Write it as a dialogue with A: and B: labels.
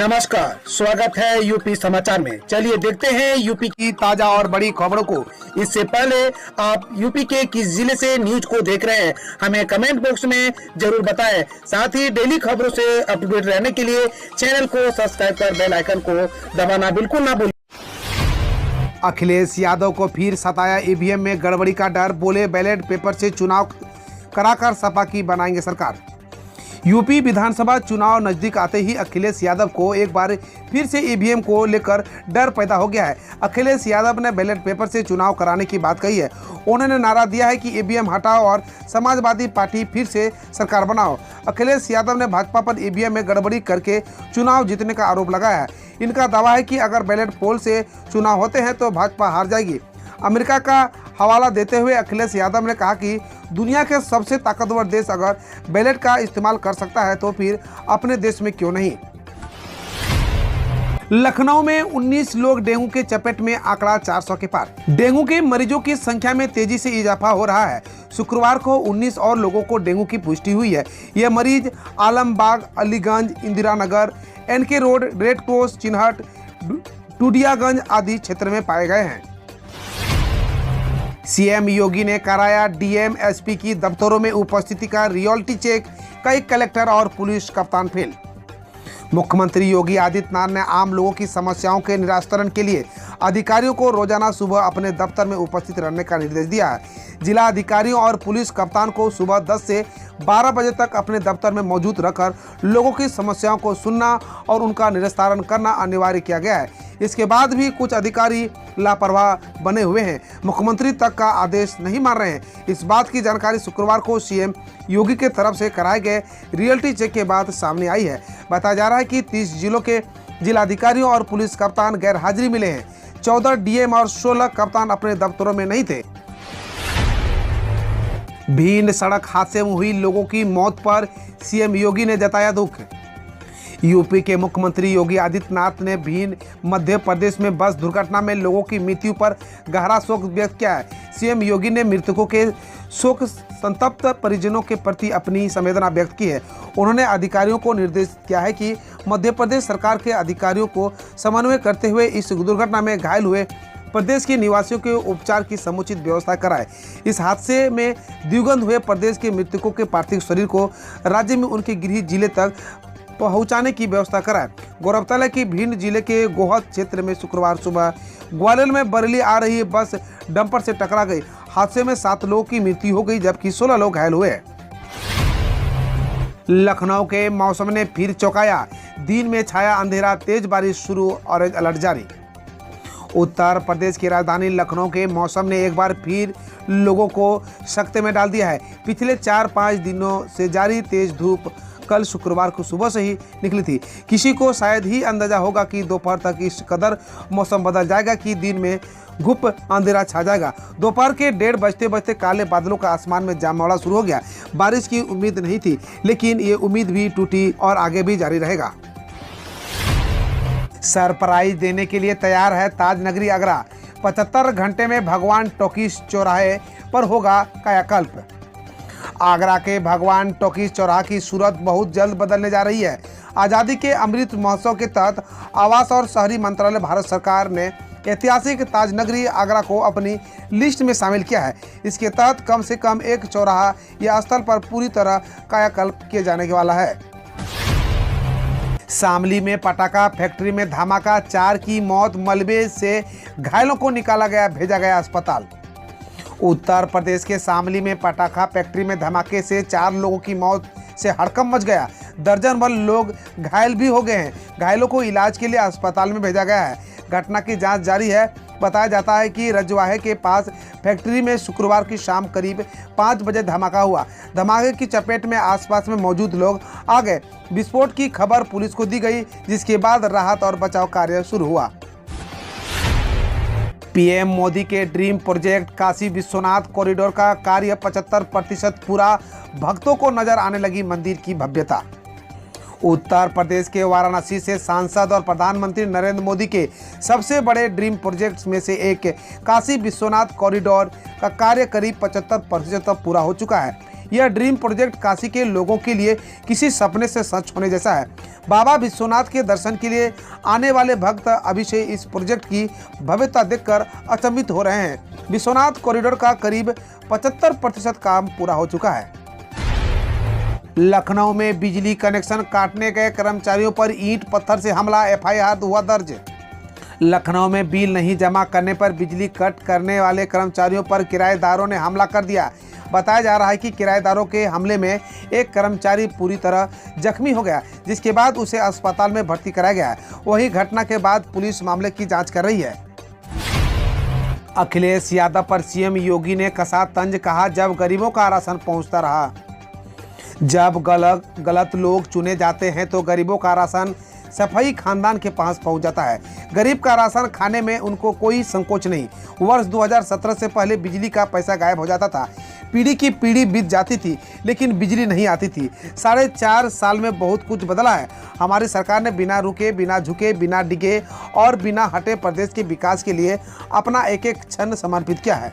A: नमस्कार, स्वागत है यूपी समाचार में। चलिए देखते हैं यूपी की ताजा और बड़ी खबरों को। इससे पहले आप यूपी के किस जिले से न्यूज को देख रहे हैं, हमें कमेंट बॉक्स में जरूर बताएं। साथ ही डेली खबरों से अपडेट रहने के लिए चैनल को सब्सक्राइब कर बेल आइकन को दबाना बिल्कुल ना भूलें।
B: अखिलेश यादव को फिर सताया ईवीएम में गड़बड़ी का डर, बोले बैलेट पेपर से चुनाव कराकर सपा की बनाएंगे सरकार। यूपी विधानसभा चुनाव नजदीक आते ही अखिलेश यादव को एक बार फिर से ईवीएम को लेकर डर पैदा हो गया है। अखिलेश यादव ने बैलेट पेपर से चुनाव कराने की बात कही है। उन्होंने नारा दिया है कि ईवीएम हटाओ और समाजवादी पार्टी फिर से सरकार बनाओ। अखिलेश यादव ने भाजपा पर ईवीएम में गड़बड़ी करके चुनाव जीतने का आरोप लगाया है। इनका दावा है कि अगर बैलेट पोल से चुनाव होते हैं तो भाजपा हार जाएगी। अमेरिका का हवाला देते हुए अखिलेश यादव ने कहा कि दुनिया के सबसे ताकतवर देश अगर बैलेट का इस्तेमाल कर सकता है तो फिर अपने देश में क्यों नहीं। लखनऊ में 19 लोग डेंगू के चपेट में, आंकड़ा 400 के पार। डेंगू के मरीजों की संख्या में तेजी से इजाफा हो रहा है। शुक्रवार को 19 और लोगों को डेंगू की पुष्टि हुई है। यह मरीज Alambagh, Aliganj, Indira Nagar, NK road, red cross, चिन्हट, टूडियागंज आदि क्षेत्र में पाए गए हैं। सीएम योगी ने कराया डीएम एसपी की दफ्तरों में उपस्थिति का रियलिटी चेक, कई कलेक्टर और पुलिस कप्तान फेल। मुख्यमंत्री योगी आदित्यनाथ ने आम लोगों की समस्याओं के निराकरण के लिए अधिकारियों को रोजाना सुबह अपने दफ्तर में उपस्थित रहने का निर्देश दिया है। जिला अधिकारियों और पुलिस कप्तान को सुबह 10 से 12 बजे तक अपने दफ्तर में मौजूद रखकर लोगों की समस्याओं को सुनना और उनका निस्तारण करना अनिवार्य किया गया है। इसके बाद भी कुछ अधिकारी लापरवाह बने हुए हैं, मुख्यमंत्री तक का आदेश नहीं मान रहे हैं। इस बात की जानकारी शुक्रवार को सीएम योगी के तरफ से कराए गए रियलिटी चेक के बाद सामने आई है। बताया जा रहा है कि 30 जिलों के जिलाधिकारियों और पुलिस कप्तान गैर हाजिरी मिले हैं। 14 डीएम और 16 कप्तान अपने दफ्तरों में नहीं थे। भिंड सड़क हादसे में हुई लोगों की मौत पर सीएम योगी ने जताया दुख। यूपी के मुख्यमंत्री योगी आदित्यनाथ ने भिंड मध्य प्रदेश में बस दुर्घटना में लोगों की मृत्यु पर गहरा शोक व्यक्त किया है। सीएम योगी ने मृतकों के शोक संतप्त परिजनों के प्रति अपनी संवेदना व्यक्त की है। उन्होंने अधिकारियों को निर्देश किया है कि मध्य प्रदेश सरकार के अधिकारियों को समन्वय करते हुए इस दुर्घटना में घायल हुए प्रदेश के निवासियों के उपचार की समुचित व्यवस्था कराए। इस हादसे में दिवंगत हुए प्रदेश के मृतकों के पार्थिव शरीर को राज्य में उनके गृह जिले तक पहुंचाने की व्यवस्था कराए। गौरतलब है कि भिंड जिले के गोहद क्षेत्र में शुक्रवार सुबह ग्वालियर में बरेली आ रही बस डंपर से टकरा गई। हादसे में 7 लोगों की मृत्यु हो गई जबकि 16 लोग घायल हुए। लखनऊ के मौसम ने फिर चौंकाया, दिन में छाया अंधेरा, तेज बारिश शुरू, ऑरेंज अलर्ट जारी। उत्तर प्रदेश की राजधानी लखनऊ के मौसम ने एक बार फिर लोगों को सकते में डाल दिया है। पिछले 4-5 दिनों से जारी तेज धूप कल शुक्रवार को सुबह से ही निकली थी। किसी को शायद ही अंदाजा होगा कि दोपहर तक इस कदर मौसम बदल जाएगा कि दिन में घुप अंधेरा छा जाएगा। दोपहर के 1:30 बजते बजते काले बादलों का आसमान में जमावड़ा शुरू हो गया। बारिश की उम्मीद नहीं थी, लेकिन ये उम्मीद भी टूटी और आगे भी जारी रहेगा। सरप्राइज देने के लिए तैयार है ताज नगरी आगरा। 75 घंटे में भगवान टॉकीज चौराहे पर होगा कायाकल्प। आगरा के भगवान टॉकीज चौराहा की सूरत बहुत जल्द बदलने जा रही है। आज़ादी के अमृत महोत्सव के तहत आवास और शहरी मंत्रालय भारत सरकार ने ऐतिहासिक ताज नगरी आगरा को अपनी लिस्ट में शामिल किया है। इसके तहत कम से कम एक चौराहा या स्थल पर पूरी तरह कायाकल्प किए जाने वाला है। शामली में पटाखा फैक्ट्री में धमाका, 4 की मौत, मलबे से घायलों को निकाला गया, भेजा गया अस्पताल। उत्तर प्रदेश के शामली में पटाखा फैक्ट्री में धमाके से 4 लोगों की मौत से हड़कंप मच गया। दर्जन भर लोग घायल भी हो गए हैं। घायलों को इलाज के लिए अस्पताल में भेजा गया है। घटना की जांच जारी है। बताया जाता है कि रजवाहे के पास फैक्ट्री में शुक्रवार की शाम करीब 5 बजे धमाका हुआ। धमाके की चपेट में आसपास में मौजूद लोग आ गए। विस्फोट की खबर पुलिस को दी गई, जिसके बाद राहत और बचाव कार्य शुरू हुआ। पीएम मोदी के dream project Kashi Vishwanath corridor का कार्य 75% पूरा, भक्तों को नजर आने लगी मंदिर की भव्यता। उत्तर प्रदेश के वाराणसी से सांसद और प्रधानमंत्री नरेंद्र मोदी के सबसे बड़े ड्रीम प्रोजेक्ट्स में से एक काशी विश्वनाथ कॉरिडोर का कार्य करीब 75% पूरा हो चुका है। यह ड्रीम प्रोजेक्ट काशी के लोगों के लिए किसी सपने से सच होने जैसा है। बाबा विश्वनाथ के दर्शन के लिए आने वाले भक्त अभी से इस प्रोजेक्ट की भव्यता देखकर अचंभित हो रहे हैं। विश्वनाथ कॉरिडोर का करीब 75% काम पूरा हो चुका है। लखनऊ में बिजली कनेक्शन काटने गए कर्मचारियों पर ईंट पत्थर से हमला, एफआईआर हुआ दर्ज। लखनऊ में बिल नहीं जमा करने पर बिजली कट करने वाले कर्मचारियों पर किराएदारों ने हमला कर दिया। बताया जा रहा है कि किराएदारों के हमले में एक कर्मचारी पूरी तरह जख्मी हो गया, जिसके बाद उसे अस्पताल में भर्ती कराया गया। वहीं घटना के बाद पुलिस मामले की जांच कर रही है। अखिलेश यादव पर सीएम योगी ने कसा तंज, कहा जब गरीबों का राशन पहुंचता रहा। जब गलत लोग चुने जाते हैं तो गरीबों का राशन सफाई खानदान के पास पहुंच जाता है। गरीब का राशन खाने में उनको कोई संकोच नहीं। वर्ष 2017 से पहले बिजली का पैसा गायब हो जाता था। पीढ़ी की पीढ़ी बीत जाती थी लेकिन बिजली नहीं आती थी। 4.5 साल में बहुत कुछ बदला है। हमारी सरकार ने बिना रुके, बिना झुके, बिना डिगे और बिना हटे प्रदेश के विकास के लिए अपना एक एक क्षण समर्पित किया है।